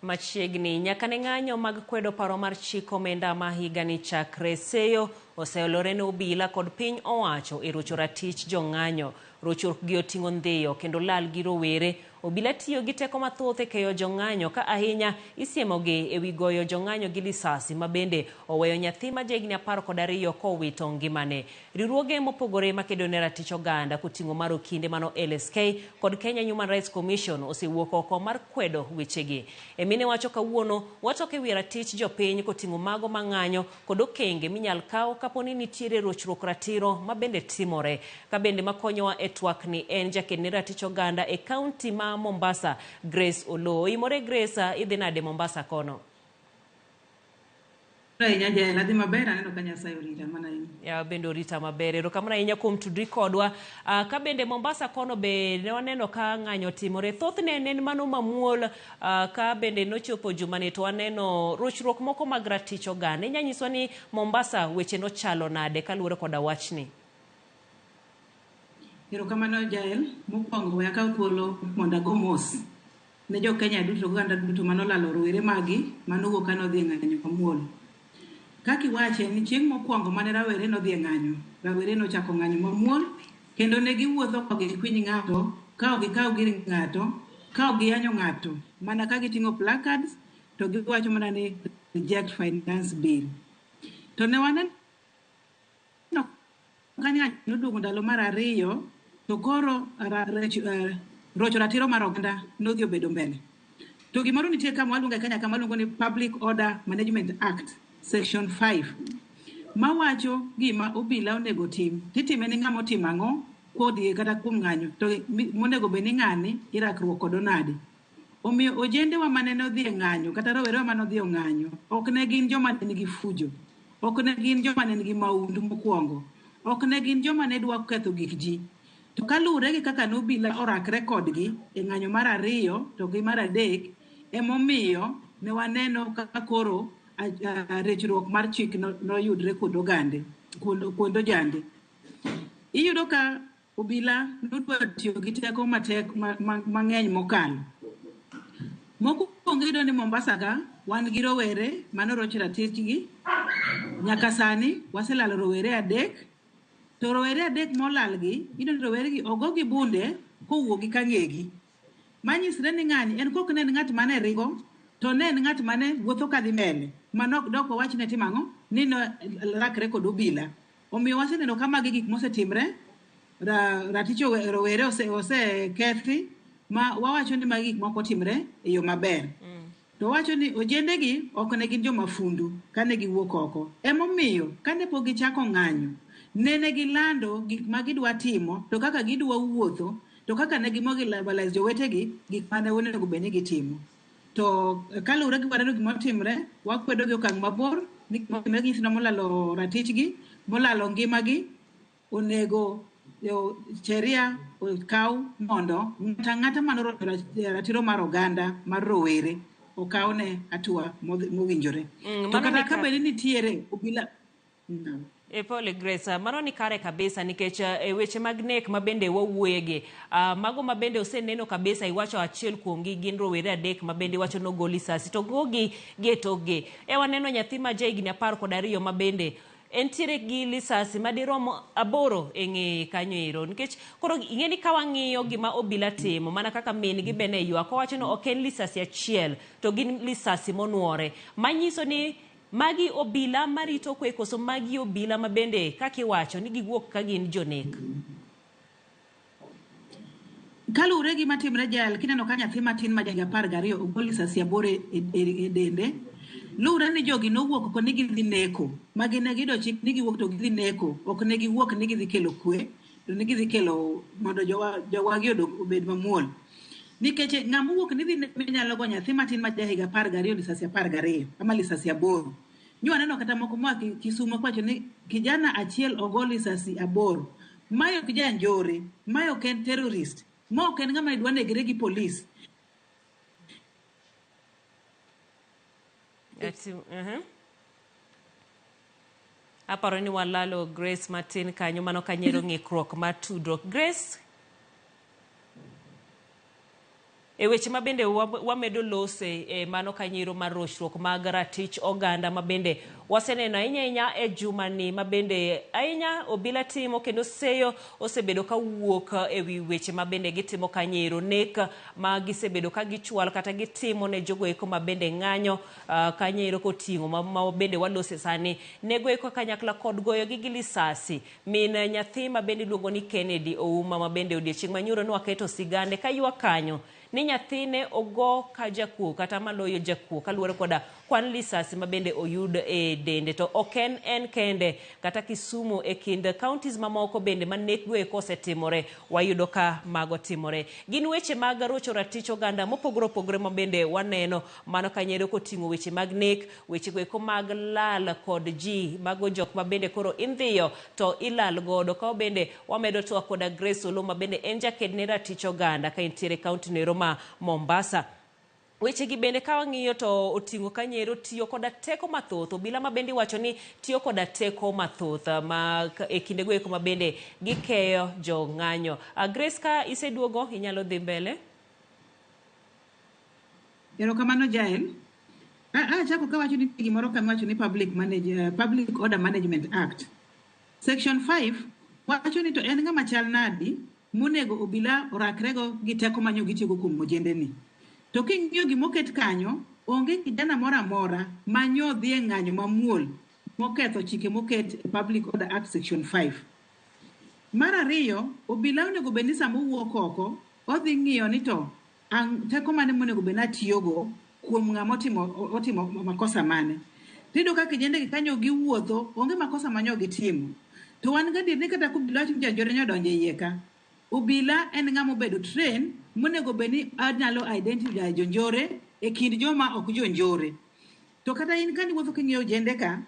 Machiegni nyaka ne ng'anyo mag kwedo paro mar chik omenda ma higa ni chakre seyo oseolore ne obila kod piny owacho e rocho ratich jong'anyo. Rochruok gi oting'o ndhiyo kendo lal gi rowere. Obila tiyo gi teko mathoth e keyo jong'anyo ka ahinya isiemogi e wi goyo jong'anyo gi lisasi ma bende oweyo nyathi ma jahigni 12 kowito ngimane. Riwruoge mopogore makedo ne ratich oganda koting'o mar okinde mano LSK kod Kenya Human Rights Commission osewuok oko mar kwedo wechegi. Mine wacho kawuono watok e wi ratich jopiny koting'o mago mang'anyo kod okenge minyal kaw kaponi nitiere rochruok ratiro ma bende timore. Ka bende makonyowa e twak ni en jaked ne ratich oganda e kaunti ma Mombasa, Grace Oloo. Imore Grace, idhi nade Mombasa kono? Ya bende orita maber. Erokamano ahinya kuom tudri kodwa. Ka bende Mombasa kono be ne waneno ka ng'anyo timore. Thothne en mano mamuol ka bende nochopo jumani to waneno rochruok moko mag ratich oganda. Inya nyiswa ni Mombasa weche no chalo nade kaluwore koda wachni? Erokamano Jael, mokwongo we akaw thuolo mondo ago mos ne jo Kenya duto oganda duto manolalo rowere magi manowuok ka nodhi e ng'anyo mamuol. Kaka iwache ni chieng' mokwongo mane rawere nodhi e ng'anyo, rawere nochako ng'anyo mamuol kendo ne giwuotho ka gikwiny ng'ato, ka gikaw gir ng'ato, ka giyanyo ng'ato, mana ka giting'o placards to giwacho mana ni reject finance bill. To ne waneno ka ng'anyo noduogo ndalo mar ariyo to koro rocho ratiro mar oganda nodhi obedo mbele. To gimoro nitie kama waluongo e Kenya kama waluongo ni Public Order Management Act Section 5 mawacho gima obila onego tim. Titime ni ng'ama otimo ang'o kodhi kata kuom ng'anyo to monego bed ni ng'ani irakruok kod nade. Omiyo ojendewa mane nodhi e ng'anyo kata rowerewa mane odhi e ng'anyo ok ne gin joma ne nigi fujo, ok ne gin joma ne nigi maundu mokwongo, ok ne gin joma ne dwa ketho gik ji. To kaluwore gi kaka nobila orakre kodgi e ng'anyo mar ariyo to gi mar adek, emomiyo ne waneno kaka koro rechruok mar chik noyudre kod ogande, kod ojande. Iyudo ka obila nodwa tiyo gi teko matek mang'eny mokalo. Mokwongo iyudo ni Mombasa ka wan gi rowere manoroch ratichgi. Nyaka sani waselalo rowere 3. To rowere 3 molalgi, iyudo ni rowere gi ogo gi bunde kowuok gi kang'egi. Manyisre ni ng'ani en kok ne en ng'at mane ringo to ne en ng'at mane wuotho kadhi mbele. Manok dok wach ne timang'o ni no rakre kod obila. Omiyo waseneno ka magi gik mosetimre, ratich rowere osekethi ma wawacho ni magi gik moko timre e yo maber. To wacho ni ojendegi ok ne gin joma fundu kane giwuok oko. Emomiyo kane pok gichako ng'anyo, nene gilando gik ma gidwa timo to kaka gidwa wuotho to kaka ne gimobilize jowetegi gik mane onego bed ni gitimo. To kaluwore gi waneno gima timre, wakwedo gi okang' mabor ni gima gisino molalo ratichgi, molalo ngimagi, onego sheria okaw mondo ng'ata manoro ratiro mar oganda mar rowere okawne hatua mowinjore. To kata ka bed ni nitiere obila Pole Grace, mano ni kare kabisa nikech weche mag nek ma bende wawuoyegi. Mago ma bende oseneno kabisa iwacho achiel kuomgi gin rowere 3 ma bende iwacho no goli sasi to gogi getoggi. Waneno nyathi ma jahigni 12 ma bende entiere gi lisasi madirom 8 e ng'eye kanyo ero. Nikech koro ing'eni ka wang'iyo gima obila timo mana kaka min gi bene ywak, owacho no ok en lisasi achiel to gin lisasi monuore. Manyiso ni magi obila marito kwe koso magi obila ma bende kakiwacho ni giwuok ka gin jonek. Kaluwore gi matimre Jael, kineno ka nyathi matin ma jahigni 12 ogol lisasi 8 e dende, luwre ni jogi nowuok ko ni gidhi neko. Magi ne gido chik ni giwuok to gidhi neko, ok ne giwuok ni gidhi kelo kwe, to ni gidhi kelo mondo jowagi obed mamuol. Nikech ng'ama wuok ni dhi nyalo go nyathi matin ma jahigni 12 lisasi 12 ama lisasi 8. Nyo aneno kata moko ma Kisumo kwacho ni kijana achiel ogol lisasi 8. Mayo kijana njore, mayo ken terrorist, ma ok en ng'ama idwa negre gi polis. Aparo ni walalo Grace matin kanyo mano kanyero ng'ikruok mar tudruok. Grace E weche ma bende wamedo lose mano kanyiro mar rochruok mag ratich oganda ma bende waseneno ahinya e jumani ma bende ahinya obila timo kendo seyo osebedo ka wuok e wi weche ma bende gitimo kanyiro nek ma gisebedo ka gichwal kata gitimo ne jogo eko ma bende ng'anyo kanyiro koting'o ma bende walose sani nego eko kanyakla kod goyo gi lisasi min nyathi ma bende iluongo ni Kennedy Ouma ma bende odiechieng' manyoro ne waketo sigande ka ywak kanyo ni nyathine ogo ka jakuo kata maloyo jakuo kaluwore koda kwan lisasi ma bende oyud e dende. To ok en kende kata Kisumu e kind counties mamoko bende ma nekgo eko osetimore wayudo ka mago timore. Gin weche mag rocho ratich oganda mopogore opogore ma bende waneno mano kanyero koting'o weche mag nek, weche go eko mag lal kod ji mago jok ma bende koro indhiyo to ilal godo. Ka bende wamedo to koda Grace Olo ma bende en jaked ne ratich oganda ka entiere kaunti no ma Mombasa. Weche gi bende ka wang'iyo to oting'o kanyero tiyo koda teko mathoth, obila ma bende wacho ni tiyo koda teko mathoth ma e kinde go eko ma bende gikeyo jo ng'anyo. Grace, ka iseduogo inyalo dhi mbele. Erokamano Jael. Chako ka wacho ni gimoro ka wacho ni Public Order Management Act. Section 5 wacho ni to en ng'ama chal nadi monego obila orakrego gi teko manyo gitiyogo kuom ojende ni. To king'iyo gimoket kanyo, onge kijana mora mora manyo dhi e ng'anyo mamuol moketho chike moket Public Order Act Section 5. Mar ariyo, obila onego bed ni sama owuok oko, odhi ng'iyo ni to teko mane monego bed natiyogo kuom ng'ama otimo makosa mane. Tiyudo ka kijende gi kanyo giwuotho, onge makosa manyo gitimo. To wan gadier ni kata kubila jonjore nyodonje iye ka. Obila en ng'ama obedo train monego bed ni anyalo identify jonjore e kind joma ok jonjore. To kata in kani wuotho king'iyo jende ka,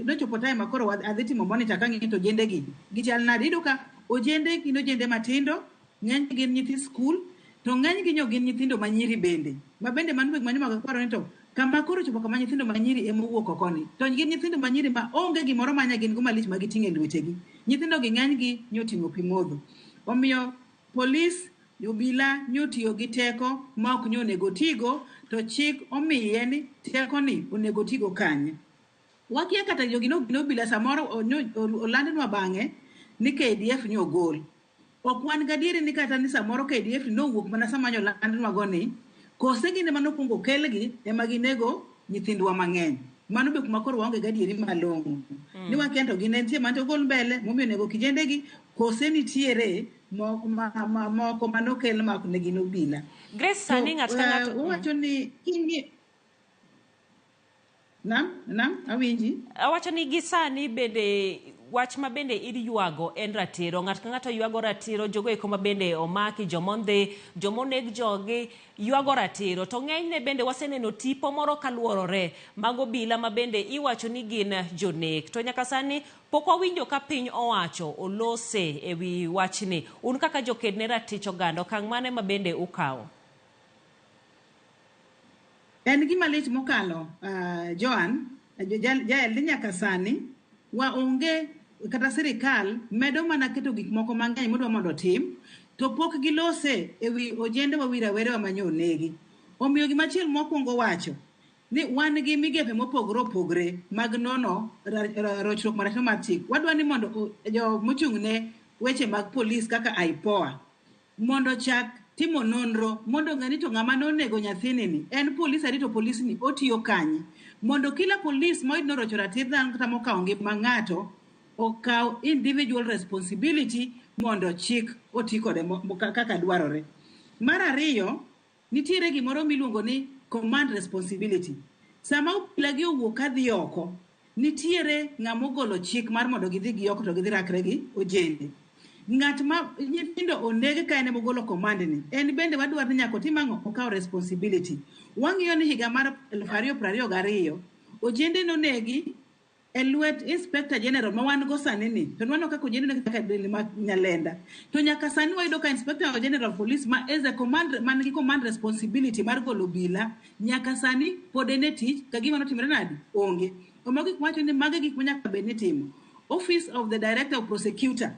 nochopo time makoro adhi timo monitor ka ng'iyo to jende gi gichal nade. Iyudo ka ojende gin ojende matindo, ng'eny gin nyithi skul, to ng'eny gi gin nyithindo manyiri bende. Ma bende manyo magaparo ni to kama koro chopo kama nyithindo manyiri ema owuok oko ni. To gin nyithindo manyiri ma onge gimoro manya gin go malich ma giting'e lwetegi. Nyithindo gi ng'eny gi nyoting'o pi modho. Omiyo polis obila nyotiyo gi teko ma ok nyonego tigo, to chik omiye ni teko ni onego tigo kanye. Wakia kata jogi obila samoro olandnwa bang'e ni KDF nyogol. Ok wan gadieri ni kata ni samoro KDF nowuok mana sama olandnwa go ni, kose ginde manokwongo kelgi ema ginego nyithindwa mang'eny. Mano be kuma koro waonge gadieri malong'o. Ni wakento ginentie man to gol mbele momiyo nego kijendegi kose nitiere moko manokel mak ne gin obila. Grace, sani ng'at ka ng'ato wacho ni awinji. Awacho ni gisani bende wach ma bende iywago en ratiro. Ng'at ka ng'ato ywago ratiro, jogo eko ma bende omaki, jomondhi, jomoneg jogi ywago ratiro. To ng'enyne bende waseneno tipo moro kaluorore mag obila ma bende iwacho ni gin jonek. To nyaka sani pok wawinjo ka piny owacho olose e wi wachni. Un kaka joked ne ratich oganda, okang' mane ma bende ukawo? En gima lit mokalo, Joan, Jael ni nyaka sani waonge kata sirikal medo mana keto gik moko mang'eny modwa mondo tim, to pok gilose e wi ojende wawira were wa manyo negi. Omiyo gimachiel mokwongo wacho ni wan gi migepe mopogore opogore mag nono rochruok marach mar chik. Wadwa ni mondo mochung' ne weche mag polis kaka IPOA mondo chak timo nonro mondo ng'ani to ng'ama nonego nyathini ni en polis adi, to polis ni otiyo kanye, mondo kila polis moyud norocho ratir dhano kata mokawo ngima ng'ato okaw individual responsibility mondo chik oti kode kaka dwarore. Mar ariyo, nitiere gimoro miluongo ni command responsibility. Sama obila gi owuok kadhi oko, nitiere ng'ama ogolo chik mar mondo gidhi gi oko to gidhi rakre gi ojende. Ng'at ma nyithindo onege ka ene mogolo command ni, en bende wadwaro ni nyaka otim ang'o, okaw responsibility. Wang'iyo ni higa mar 2022 ojende nonegi e lwet Inspector General ma wan go sani ni, to nwano kaka ojende negi kaka deli ma Nyalenda. To nyaka sani wayudo ka Inspector General Police ma as a command man gi command responsibility mar golo obila, nyaka sani pod en e tich ka gima notimre nadi onge. Omiyo gik wacho ni mage gik manyaka bed ni timo. Office of the Director of Prosecutor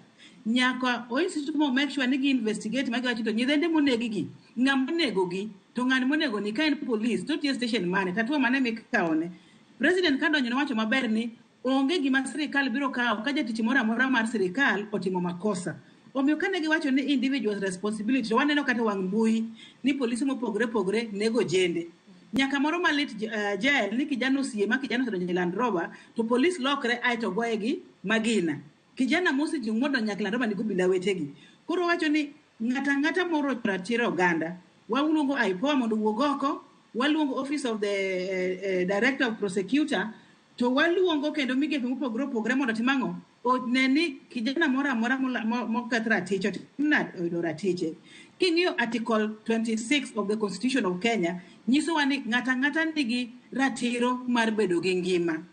nyaka o institute mo make sure ni gi investigate magi wacho to nyithinde monegi gi ng'ama nego gi to ng'an monego ni ka en police to tie station mane tatuo mane mikawone. President kadonjo wacho maber ni onge gima sirikal biro kawo ka jatich moro amora mar sirikal otimo makosa. Omiyo kane giwacho ni individual responsibility to waneno kata wang' mbui ni polisi mopogre nego jende. Nyaka moro malit jael ni kijana osiema kijana odonjo Land Rover to police lokre aito goyegi magina. Kijana mosi jumuodo nyaka Land Rover ni gobila wetegi. Koro wacho ni ng'ata moro ratiro oganda. Waluongo IPOA mondo wuog oko, waluongo Office of the Director of Prosecutor, to waluongo kendo migepe mopogre mondo timang'o oneni kijana moro amora mokethra raticho oyudo ratiche. King'iyo Article 26 of the Constitution of Kenya nyiso wa ni ng'ata nigi ratiro mar bedo gi ngima.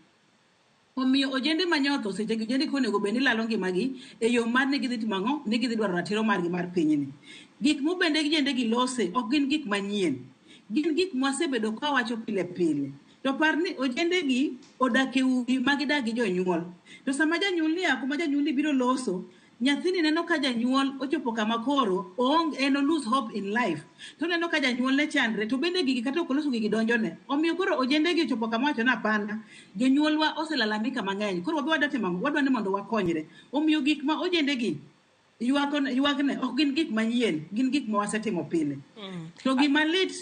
Omiyo ojende manyotho seche gi ojende konego bed ni lalo ngimagi e yo mar ni gidhi timang'o ni gidhi dwaro ratiro margi mar pinyni. Gik mobende gi jende gi lose ok gin gik manyien, gin gik mwasebedo ka wacho pile. To par ni ojende gi odak e udi magidak gi jonyuol. To sama janyuol ni kuma janyuol ni biro loso, nyathini neno ka janyuol ochopo kama koro eno lose hope in life. To neno ka janyuol ne chandre to bende gigi kata okoloso gigi donjone. Omiyo koro ojende gi ochopo kama wacho na pana. Jonyuolwa oselalamika mang'eny. Koro wadwa ni mondo wakonyre. Omiyo gik ma ojende gi yuagne ok gin gik manyien, gin gik ma wasetimo pile. To gima lit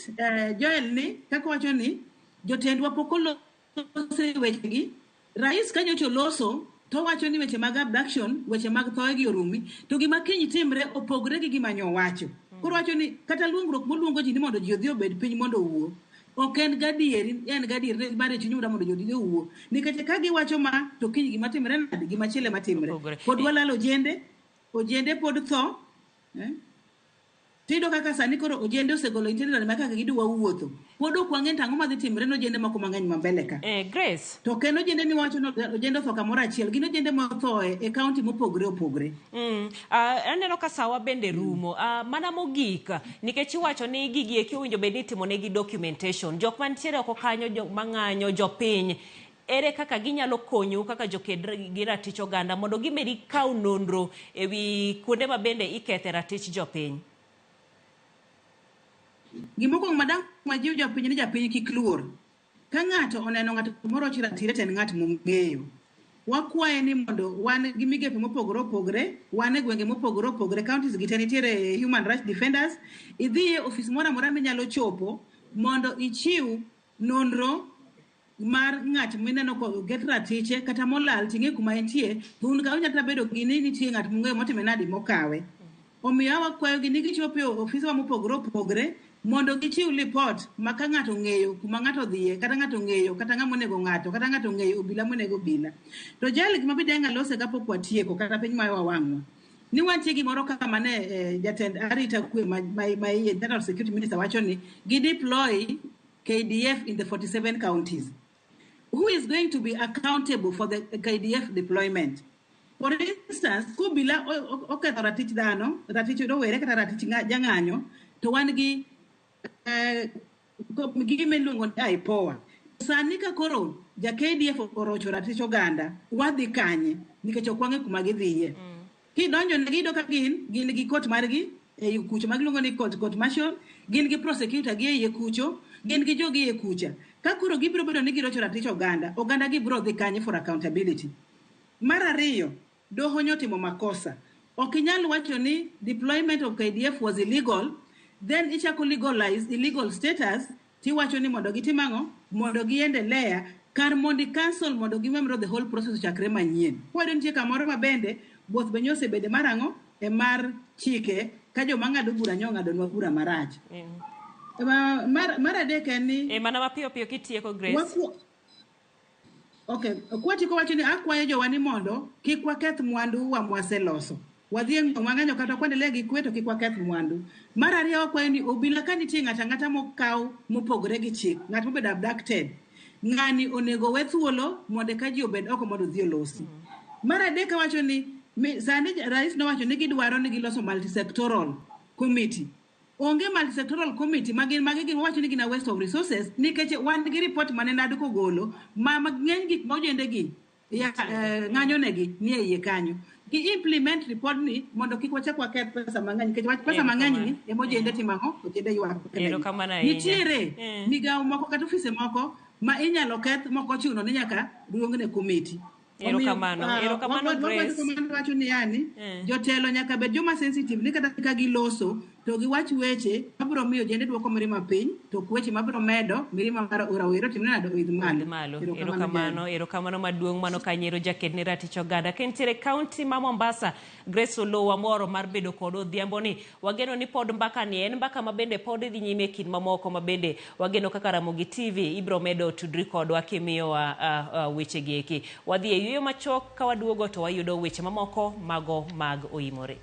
Joel ni kaka wacho ni jotendwa pok oloso wechegi. Rais kanyocho loso to wacho ni weche mag abduction, weche mag thoe gi orumi, to gima kiny timre opogre gi gima nyo wacho. Koro wacho ni kata luongruok moluongo ji ni mondo ji odhi obed piny mondo owuo. Ok en gadieri, en gadieri bare chunyu mondo ji odhi owuo. Nikech ka giwacho ma to kiny gima timre nade, gima chiele matimre. Pod walalo ojende pod tho. Tido kaka sani koro ojende osegolo itinerary ma kaka gidwa wuotho. Pod ok wang'e tang'o madhi timre no ojende moko mang'eny mambele ka. Grace. To kendo ojende ni wacho no ojende otho kamoro achiel. Gin ojende motho e kaunti mopogre. Aneno ka sawa bende rumo. Mana mogik nikech iwacho ni gigi eki owinjo bed ni itimo negi documentation. Jok mantiere oko kanyo jok mang'anyo jopiny. Ere kaka ginyalo konyo kaka joked gi ratich oganda mondo gimedi kaw nonro ewi kuonde ma bende ikethe ratich jopiny. Gimoko madam majiw jopiny ni japiny kik luor. Ka ng'ato oneno ng'ato moro chira tire ten ng'at mong'eyo. Wakwaye ni mondo wan gi migepe mopogre, wan e gwenge mopogre, counties gi te nitiere human rights defenders, idhi e office moro amora minyalo chopo mondo ichiw nonro mar ng'at mineno ko get ratiche kata molal ting'e kuma entie, to un ka unyata bedo gi ni nitie ng'at mong'eyo motime nadi mokawe. Omiyo wakwayo gi ni gichopo e office mopogre mondo gichiw report ma ka ng'ato ng'eyo kuma ng'ato dhiye kata ng'ato ng'eyo kata ng'ama onego ng'ato kata ng'ato ng'eyo obila monego obila. To jali gima bide ng'alose kapok watieko kata piny ma wawang'wa. Ni wantie gimoro kaka mane jatend arita kwe ma General Security Minister wacho ni gi deploy KDF in the 47 counties. Who is going to be accountable for the KDF deployment? For instance, kubila oketho ratich dhano, ratich rowere kata ratich jang'anyo, to wan gi gimeluongo ni IPOA. Sani ka koro ja KDF orocho ratich oganda, wadhi kanye nikech ok wang'e kuma gidhiye. Kidonjo ne gido ka gin gi court margi e kucho magiluongo ni court martial, gin gi prosecutor gi e kucho, gin gi jogi e kucha. Ka koro gibiro bedo ni girocho ratich oganda gibiro dhi kanye for accountability. Mar ariyo, doho nyotimo makosa. Ok inyal wacho ni deployment of KDF was illegal, then ichako legalize illegal status, tiwacho ni mondo gitimang'o, mondo giendelea, kar mondi cancel mondo gimemro the whole process chakre manyien. Kwado nitie kamoro mabende, both benyo osebede marang'o, e mar chike, ka joma ng'ado bura ng'adonwa bura marach. Mar adek en ni mana mapiyo kitieko Grace. Okay, kwatiko wacho ni akwayo jowa ni mondo kik waketh mwandu wa mwaseloso. Wadhi ng'anyo kata kwendelee gi kweto kik waketh mwandu. Mar ariyo wakwayo ni obila ka nitie ng'ata mokaw mopogre gi chik, ng'at mobedo abducted, ng'ani onego we thuolo mondo ka ji obed oko mondo dhi olosi. Mar adek wacho ni sani rais nowacho ni gidwaro ni giloso multisectoral committee. Onge multisectoral committee magi wacho ni gina waste of resources nikech wan gi report mane nad kogolo ma ng'eny gik ma ojende gi ng'anyo negi ni e iye kanyo. gi implement report ni mondo kik wachak waketh pesa mang'eny nikech wach pesa mang'eny ni emojende timang'o ojende ywak nitiere migawo moko kata ofise moko ma inyalo keth moko chuno ni nyaka duongne komiti. Erokamano Grace. Wacho ni yani jotelo nyaka bed joma sensitive ni kata ka giloso to giwach weche mabiro miyo jende duoko mirima piny to weche mabiro medo mirima mar rawere timne nado idh malo. Erokamano maduong' mano Kanyiero jakedne ratich oganda kentiere kaunti ma Mombasa. Grace Olowa moro mar bedo kod odhiambo ni wageno ni pod mbaka ni en mbaka mabende pod dhi nyime kin mamoko mabende wageno kaka Ramogi TV ibro medo tudri kodwa kimiyo weche gieki wadhi e yuyo machok ka waduogo to wayudo weche mamoko mago mag oimore.